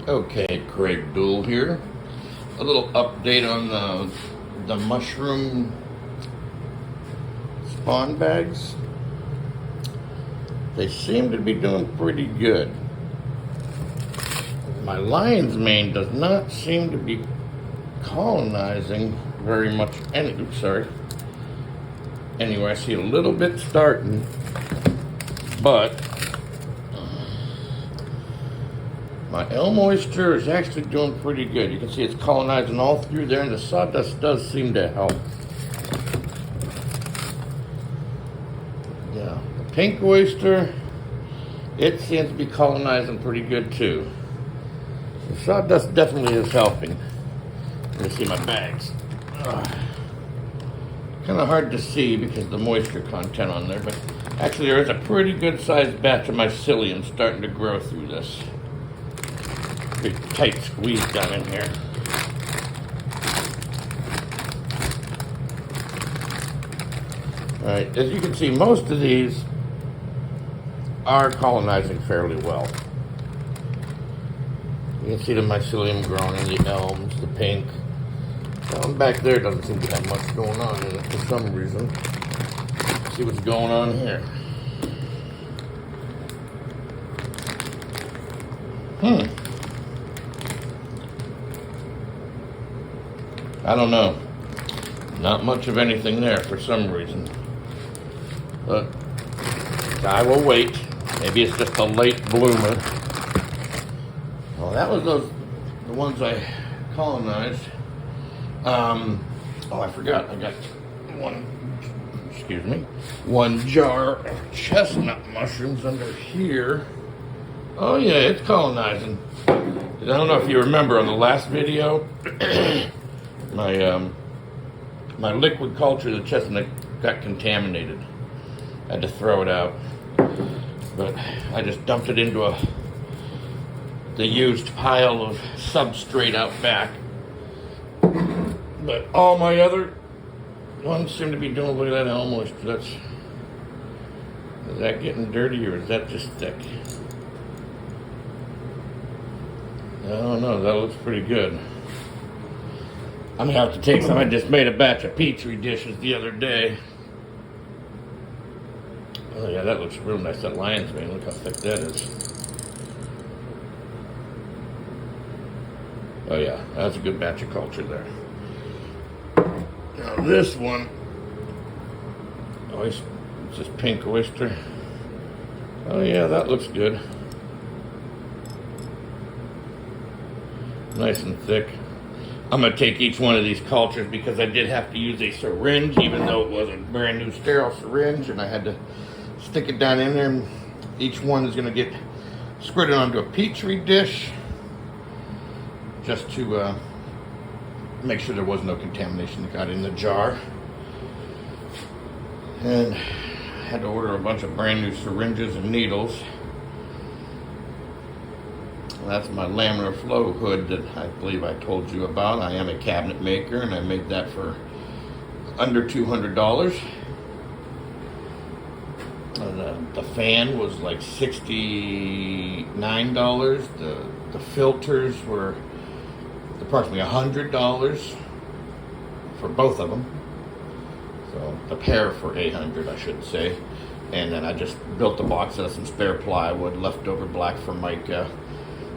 Okay, Craig Duell here. A little update on the mushroom spawn bags. They seem to be doing pretty good. My lion's mane does not seem to be colonizing very much. Anyway, I see a little bit starting, but my elm oyster is actually doing pretty good. You can see it's colonizing all through there, and the sawdust does seem to help. Yeah, the pink oyster, it seems to be colonizing pretty good too. The sawdust definitely is helping. You can see my bags. Kind of hard to see because of the moisture content on there, but actually there is a pretty good sized batch of mycelium starting to grow through this. Big tight squeeze down in here. Alright, as you can see, most of these are colonizing fairly well. You can see the mycelium growing in the elms, the pink. Back there doesn't seem to have much going on in it for some reason. Let's see what's going on here. I don't know. Not much of anything there for some reason. But I will wait. Maybe it's just a late bloomer. Well, that was the ones I colonized. Oh, I forgot. I got one jar of chestnut mushrooms under here. Oh yeah, it's colonizing. I don't know if you remember on the last video, my liquid culture, the chestnut, got contaminated. I had to throw it out, but I just dumped it into the used pile of substrate out back. But all my other ones seem to be doing. Look at that elm oyster. Is that getting dirty or is that just thick? I don't know. That looks pretty good. I'm gonna have to take some. I just made a batch of petri dishes the other day. Oh yeah, that looks real nice. That lion's mane. Look how thick that is. Oh yeah, that's a good batch of culture there. Now this one, it's just pink oyster. Oh yeah, that looks good. Nice and thick. I'm going to take each one of these cultures because I did have to use a syringe, even though it was a brand new sterile syringe, and I had to stick it down in there, and each one is going to get squirted onto a petri dish just to make sure there was no contamination that got in the jar. And I had to order a bunch of brand new syringes and needles. That's my laminar flow hood that I believe I told you about. I am a cabinet maker, and I made that for under $200. The fan was like $69. The filters were approximately $100 for both of them. So the pair for $800, I should say. And then I just built the box out of some spare plywood, leftover black from mica.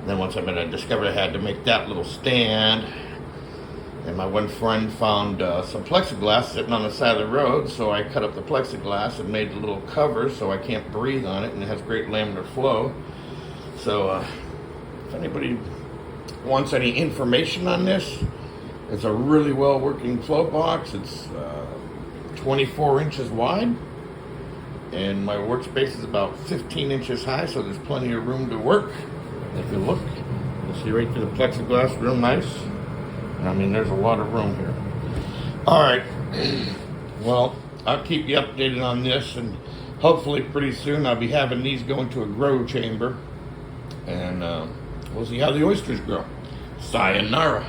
Then once I discovered I had to make that little stand. And my one friend found some plexiglass sitting on the side of the road, so I cut up the plexiglass and made a little cover so I can't breathe on it, and it has great laminar flow. So if anybody wants any information on this, it's a really well working flow box. It's 24 inches wide, and my workspace is about 15 inches high, so there's plenty of room to work. If you look, you'll see right through the plexiglass, real nice. I mean, there's a lot of room here. All right. Well, I'll keep you updated on this, and hopefully pretty soon I'll be having these go into a grow chamber, and we'll see how the oysters grow. Sayonara.